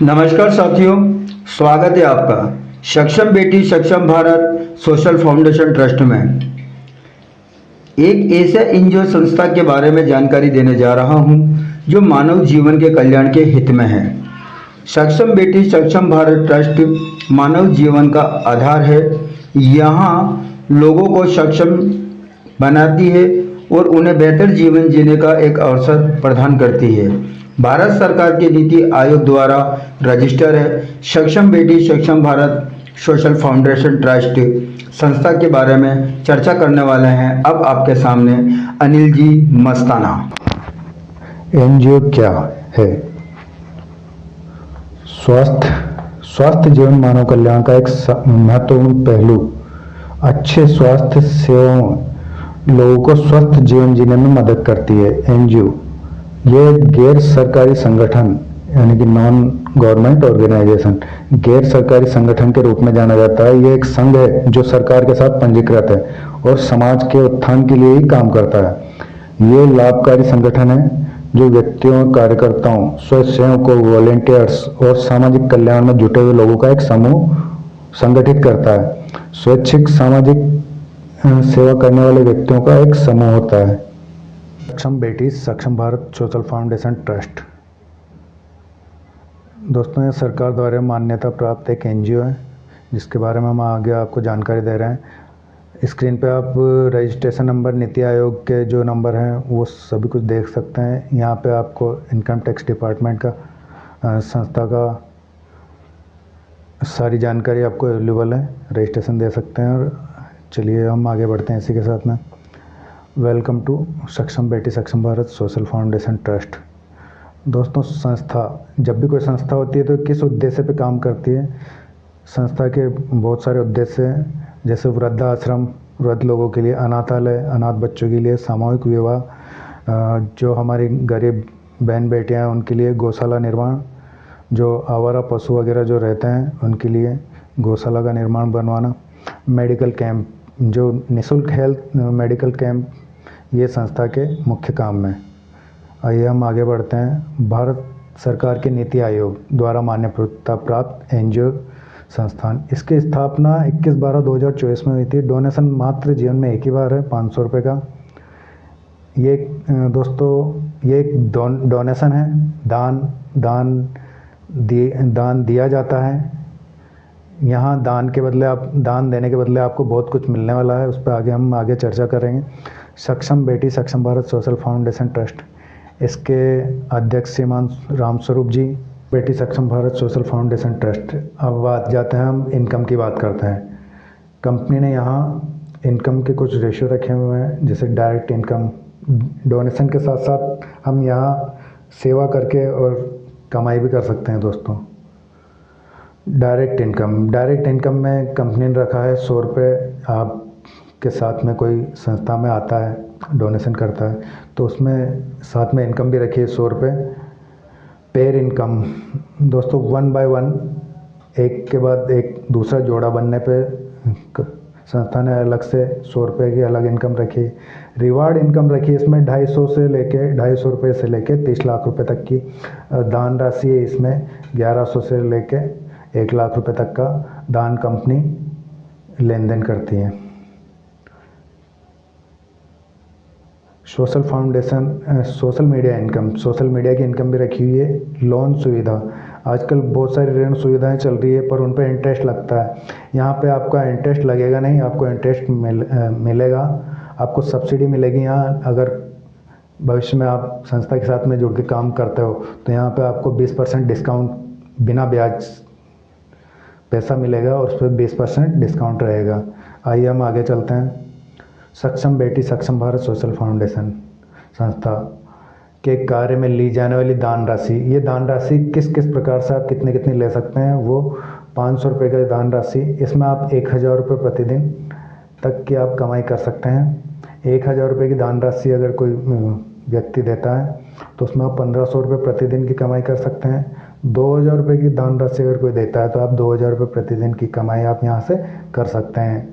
नमस्कार साथियों, स्वागत है आपका सक्षम बेटी सक्षम भारत सोशल फाउंडेशन ट्रस्ट में। एक ऐसे एनजीओ संस्था के बारे में जानकारी देने जा रहा हूं जो मानव जीवन के कल्याण के हित में है। सक्षम बेटी सक्षम भारत ट्रस्ट मानव जीवन का आधार है। यहाँ लोगों को सक्षम बनाती है और उन्हें बेहतर जीवन जीने का एक अवसर प्रदान करती है। भारत सरकार के नीति आयोग द्वारा रजिस्टर है। सक्षम बेटी सक्षम भारत सोशल फाउंडेशन ट्रस्ट संस्था के बारे में चर्चा करने वाले हैं अब आपके सामने अनिल जी मस्ताना। एनजीओ क्या है? स्वास्थ्य जीवन मानव कल्याण का एक महत्वपूर्ण पहलू। अच्छे स्वास्थ्य सेवाओं लोगों को स्वस्थ जीवन जीने में मदद करती है। एनजीओ ये गैर सरकारी संगठन यानी कि नॉन गवर्नमेंट ऑर्गेनाइजेशन, गैर सरकारी संगठन के रूप में जाना जाता है। ये एक संघ है जो सरकार के साथ पंजीकृत है और समाज के उत्थान के लिए ही काम करता है। ये लाभकारी संगठन है जो व्यक्तियों, कार्यकर्ताओं, स्वयंसेवकों, वॉलेंटियर्स और सामाजिक कल्याण में जुटे हुए लोगों का एक समूह संगठित करता है। स्वैच्छिक सामाजिक सेवा करने वाले व्यक्तियों का एक समूह होता है। सक्षम बेटी सक्षम भारत सोशल फाउंडेशन ट्रस्ट दोस्तों, ये सरकार द्वारा मान्यता प्राप्त एक एनजीओ है जिसके बारे में हम आगे आपको जानकारी दे रहे हैं। स्क्रीन पे आप रजिस्ट्रेशन नंबर, नीति आयोग के जो नंबर हैं वो सभी कुछ देख सकते हैं। यहाँ पे आपको इनकम टैक्स डिपार्टमेंट का, संस्था का सारी जानकारी आपको अवेलेबल है, रजिस्ट्रेशन दे सकते हैं। और चलिए हम आगे बढ़ते हैं इसी के साथ में। वेलकम टू सक्षम बेटी सक्षम भारत सोशल फाउंडेशन ट्रस्ट। दोस्तों, संस्था, जब भी कोई संस्था होती है तो किस उद्देश्य पे काम करती है? संस्था के बहुत सारे उद्देश्य हैं, जैसे वृद्धाश्रम, वृद्ध लोगों के लिए, अनाथालय, अनाथ बच्चों के लिए, सामूहिक विवाह, जो हमारी गरीब बहन बेटियां हैं उनके लिए गौशाला निर्माण, जो आवारा पशु वगैरह जो रहते हैं उनके लिए गौशाला का निर्माण बनवाना, मेडिकल कैंप, जो निःशुल्क हेल्थ मेडिकल कैंप, ये संस्था के मुख्य काम में। आइए हम आगे बढ़ते हैं। भारत सरकार के नीति आयोग द्वारा मान्यता प्राप्त एनजीओ संस्थान, इसकी स्थापना 21/12/2024 में हुई थी। डोनेशन मात्र जीवन में एक ही बार है, 500 रुपये का। ये दोस्तों ये एक डोनेशन है, दान दिया जाता है। यहाँ दान देने के बदले आपको बहुत कुछ मिलने वाला है, उस पर हम आगे चर्चा करेंगे। सक्षम बेटी सक्षम भारत सोशल फाउंडेशन ट्रस्ट, इसके अध्यक्ष श्रीमान रामस्वरूप जी। बेटी सक्षम भारत सोशल फाउंडेशन ट्रस्ट। अब बात जाते हैं, हम इनकम की बात करते हैं। कंपनी ने यहाँ इनकम के कुछ रेशियो रखे हुए हैं, जैसे डायरेक्ट इनकम। डोनेशन के साथ साथ हम यहाँ सेवा करके और कमाई भी कर सकते हैं दोस्तों। डायरेक्ट इनकम में कंपनी ने रखा है 100 रुपये। आपके साथ में कोई संस्था में आता है, डोनेशन करता है, तो उसमें साथ में इनकम भी रखी है 100 रुपये। पेयर इनकम दोस्तों, 1 बाय 1, एक के बाद एक दूसरा जोड़ा बनने पे संस्था ने अलग से 100 रुपये की अलग इनकम रखी। रिवार्ड इनकम रखी, इसमें 250 रुपये से लेके 30 लाख रुपए तक की दान राशि है। इसमें 1100 से लेके 1 लाख रुपए तक का दान कंपनी लेन देन करती है। सोशल फाउंडेशन, सोशल मीडिया की इनकम भी रखी हुई है। लोन सुविधा, आजकल बहुत सारी ऋण सुविधाएं चल रही है पर उन पर इंटरेस्ट लगता है। यहाँ पे आपका इंटरेस्ट लगेगा नहीं, आपको इंटरेस्ट मिलेगा, आपको सब्सिडी मिलेगी। यहाँ अगर भविष्य में आप संस्था के साथ में जुड़ के काम करते हो तो यहाँ पे आपको 20% डिस्काउंट, बिना ब्याज पैसा मिलेगा और उस पर 20% डिस्काउंट रहेगा। आइए हम आगे चलते हैं। सक्षम बेटी सक्षम भारत सोशल फाउंडेशन संस्था के कार्य में ली जाने वाली दान राशि, ये दान राशि किस किस प्रकार से आप कितने कितने ले सकते हैं? वो 500 रुपये का दान राशि, इसमें आप 1000 रुपये प्रतिदिन तक की आप कमाई कर सकते हैं। 1000 रुपये की दान राशि अगर कोई व्यक्ति देता है तो उसमें आप 1500 रुपये प्रतिदिन की कमाई कर सकते हैं। 2000 रुपये की दान राशि अगर कोई देता है तो आप 2000 रुपये प्रतिदिन की कमाई आप यहाँ से कर सकते हैं।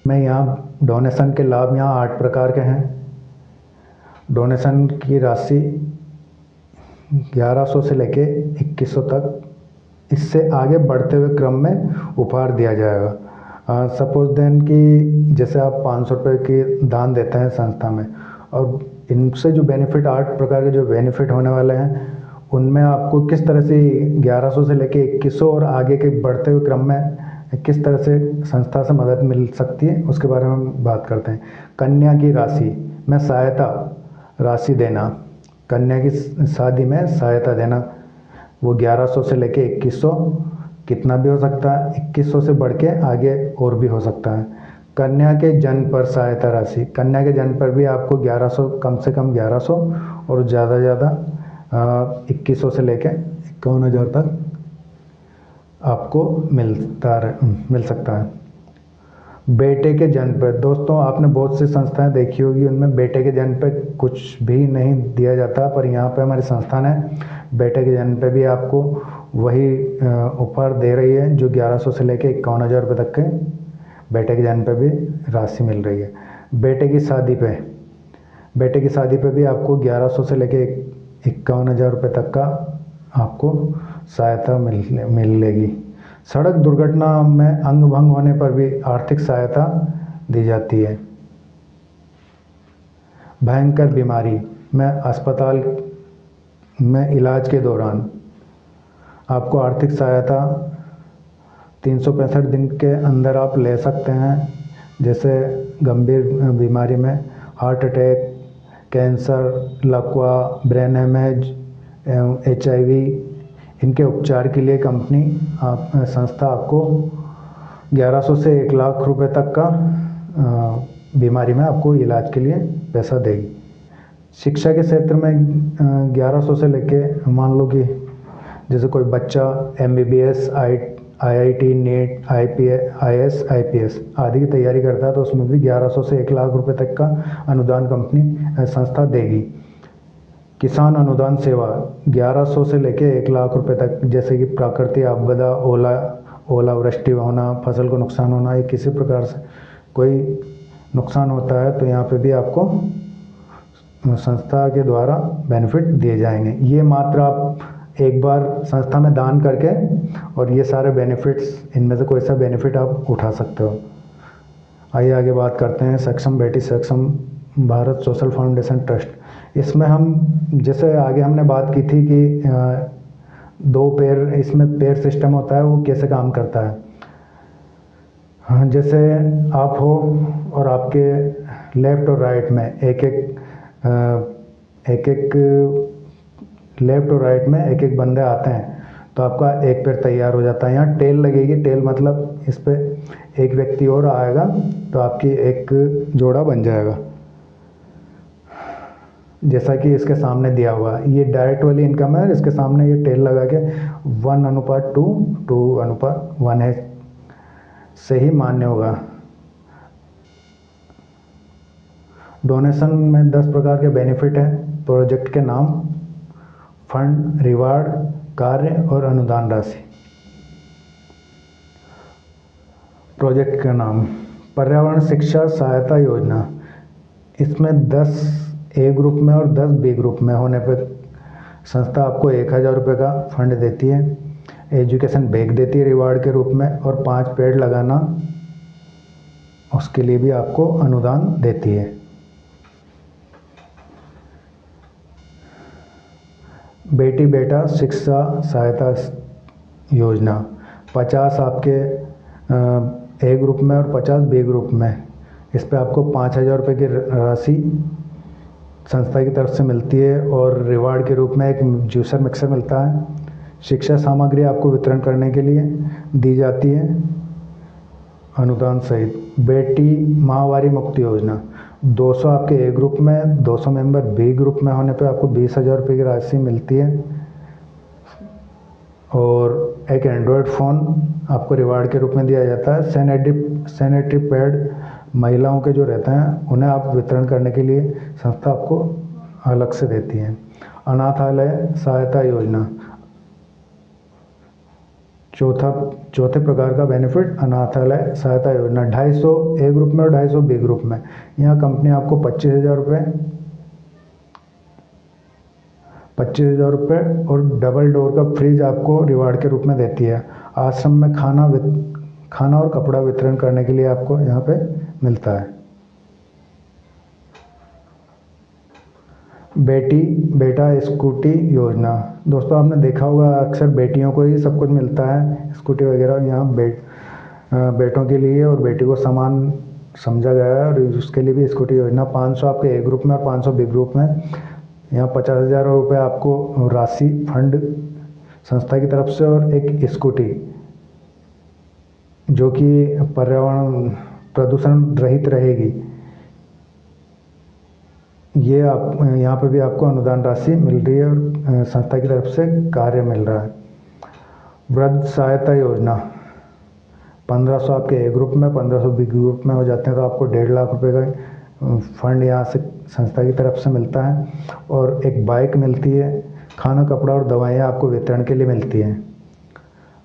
मैं यहाँ डोनेशन के लाभ यहाँ 8 प्रकार के हैं। डोनेशन की राशि 1100 से लेके 2100 तक इससे आगे बढ़ते हुए क्रम में उपहार दिया जाएगा। सपोज देन कि जैसे आप 500 रुपये की दान देते हैं संस्था में, और इनसे जो बेनिफिट 8 प्रकार के जो बेनिफिट होने वाले हैं, उनमें आपको किस तरह से 1100 से लेके 2100 और आगे के बढ़ते हुए क्रम में किस तरह से संस्था से मदद मिल सकती है, उसके बारे में हम बात करते हैं। कन्या की राशि में सहायता राशि देना, कन्या की शादी में सहायता देना, वो 1100 से लेके 2100 कितना भी हो सकता है, 2100 से बढ़ के आगे और भी हो सकता है। कन्या के जन्म पर सहायता राशि, कन्या के जन्म पर भी आपको 1100, कम से कम 1100 और ज़्यादा ज़्यादा 2100 से लेके 51,000 तक आपको मिल सकता है। बेटे के जन्म पर, दोस्तों आपने बहुत सी संस्थाएं देखी होगी, उनमें बेटे के जन्म पर कुछ भी नहीं दिया जाता, पर यहाँ पे हमारी संस्था ने बेटे के जन्म पे भी आपको वही उपहार दे रही है जो 1100 से लेके 51,000 रुपये तक के बेटे के जन्म पे भी राशि मिल रही है। बेटे की शादी पे भी आपको 1100 से लेके 51,000 रुपये तक का आपको सहायता मिलेगी। सड़क दुर्घटना में अंग भंग होने पर भी आर्थिक सहायता दी जाती है। भयंकर बीमारी में अस्पताल में इलाज के दौरान आपको आर्थिक सहायता 365 दिन के अंदर आप ले सकते हैं। जैसे गंभीर बीमारी में हार्ट अटैक, कैंसर, लकवा, ब्रेन हेमरेज, HIV, इनके उपचार के लिए संस्था आपको 1100 से 1 लाख रुपए तक का बीमारी में आपको इलाज के लिए पैसा देगी। शिक्षा के क्षेत्र में 1100 से लेके, मान लो कि जैसे कोई बच्चा MBBS, IIT, NEET, IAS, IPS आदि की तैयारी करता है, तो उसमें भी 1100 से 1 लाख रुपए तक का अनुदान संस्था देगी। किसान अनुदान सेवा 1100 से लेके 1 लाख रुपए तक, जैसे कि प्राकृतिक आपदा, ओलावृष्टि होना, फसल को नुकसान होना, या किसी प्रकार से कोई नुकसान होता है, तो यहाँ पे भी आपको संस्था के द्वारा बेनिफिट दिए जाएंगे। ये मात्र आप एक बार संस्था में दान करके, और ये सारे बेनिफिट्स, इनमें से कोई सा बेनिफिट आप उठा सकते हो। आइए आगे बात करते हैं सक्षम बेटी सक्षम भारत सोशल फाउंडेशन ट्रस्ट। इसमें हम, जैसे आगे हमने बात की थी कि 2 पैर, इसमें पैर सिस्टम होता है, वो कैसे काम करता है। हाँ, जैसे आप हो और आपके लेफ़्ट और राइट में एक एक बंदे आते हैं, तो आपका एक पैर तैयार हो जाता है। यहाँ टेल लगेगी, टेल मतलब इस पे एक व्यक्ति और आएगा, तो आपकी एक जोड़ा बन जाएगा, जैसा कि इसके सामने दिया हुआ है। ये डायरेक्ट वाली इनकम है, इसके सामने ये टेल लगा के 1:2, 2:1 है, से ही मान्य होगा। डोनेशन में 10 प्रकार के बेनिफिट हैं। प्रोजेक्ट के नाम, फंड, रिवार्ड, कार्य और अनुदान राशि। प्रोजेक्ट का नाम, पर्यावरण शिक्षा सहायता योजना। इसमें 10 A ग्रुप में और 10 B ग्रुप में होने पर संस्था आपको 1,000 रुपये का फंड देती है। एजुकेशन बैग देती है रिवार्ड के रूप में, और 5 पेड़ लगाना, उसके लिए भी आपको अनुदान देती है। बेटी बेटा शिक्षा सहायता योजना, 50 आपके A ग्रुप में और 50 B ग्रुप में। इस पर आपको 5,000 रुपये की राशि संस्था की तरफ से मिलती है, और रिवार्ड के रूप में एक जूसर मिक्सर मिलता है। शिक्षा सामग्री आपको वितरण करने के लिए दी जाती है अनुदान सहित। बेटी माहवारी मुक्ति योजना, 200 आपके A ग्रुप में, 200 मेंबर B ग्रुप में होने पे आपको 20,000 रुपये की राशि मिलती है, और एक एंड्रॉयड फ़ोन आपको रिवार्ड के रूप में दिया जाता है। सैनिटरी पैड महिलाओं के जो रहते हैं, उन्हें आप वितरण करने के लिए संस्था आपको अलग से देती है। अनाथालय सहायता योजना, चौथे प्रकार का बेनिफिट अनाथालय सहायता योजना, 250 A ग्रुप में और 250 B ग्रुप में। यहाँ कंपनी आपको 25,000 रुपये 25,000 रुपये और डबल डोर का फ्रिज आपको रिवार्ड के रूप में देती है। आश्रम में खाना और कपड़ा वितरण करने के लिए आपको यहाँ पे मिलता है। बेटी बेटा स्कूटी योजना, दोस्तों आपने देखा होगा अक्सर बेटियों को ही सब कुछ मिलता है, स्कूटी वगैरह। यहाँ बेटों के लिए और बेटी को समान समझा गया है और उसके लिए भी स्कूटी योजना। 500 आपके ए ग्रुप में और 500 बी ग्रुप में। यहाँ 50,000 रुपये आपको राशि फंड संस्था की तरफ से और एक स्कूटी जो कि पर्यावरण प्रदूषण रहित रहेगी, ये आप यहाँ पे भी आपको अनुदान राशि मिल रही है और संस्था की तरफ से कार्य मिल रहा है। वृद्ध सहायता योजना 1500 आपके ए ग्रुप में, 1500 बी ग्रुप में हो जाते हैं, तो आपको 1.5 लाख रुपए का फंड यहाँ से संस्था की तरफ से मिलता है और एक बाइक मिलती है। खाना कपड़ा और दवाइयाँ आपको वितरण के लिए मिलती हैं।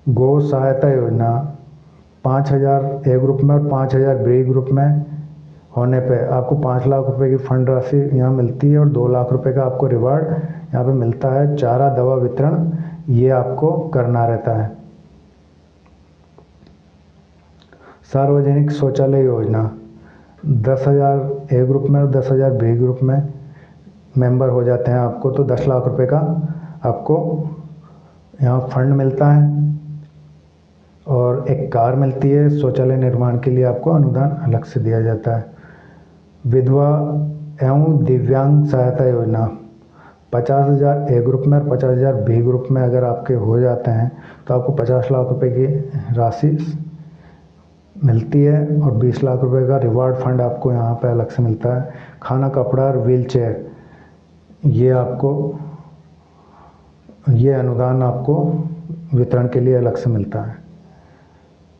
गौ सहायता योजना 5,000 ए ग्रुप में और 5,000 बी ग्रुप में होने पे आपको 5 लाख रुपए की फंड राशि यहाँ मिलती है और 2 लाख रुपए का आपको रिवार्ड यहाँ पे मिलता है। चारा दवा वितरण ये आपको करना रहता है। सार्वजनिक शौचालय योजना 10,000 ए ग्रुप में और 10,000 बी ग्रुप में मेंबर हो जाते हैं आपको तो 10 लाख रुपए का आपको यहाँ फंड मिलता है और एक कार मिलती है। शौचालय निर्माण के लिए आपको अनुदान अलग से दिया जाता है। विधवा एवं दिव्यांग सहायता योजना 50,000 ए ग्रुप में और 50,000 बी ग्रुप में अगर आपके हो जाते हैं तो आपको 50 लाख रुपए की राशि मिलती है और 20 लाख रुपए का रिवार्ड फंड आपको यहाँ पे अलग से मिलता है। खाना कपड़ा और व्हील चेयर ये अनुदान आपको वितरण के लिए अलग से मिलता है।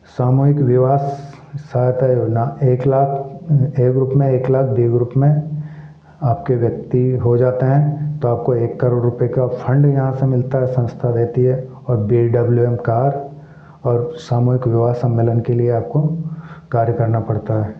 सामूहिक विवाह सहायता योजना 1 लाख ए ग्रुप में, 1 लाख बी ग्रुप में आपके व्यक्ति हो जाते हैं तो आपको 1 करोड़ रुपए का फंड यहाँ से मिलता है, संस्था देती है। और BWM कार और सामूहिक विवाह सम्मेलन के लिए आपको कार्य करना पड़ता है।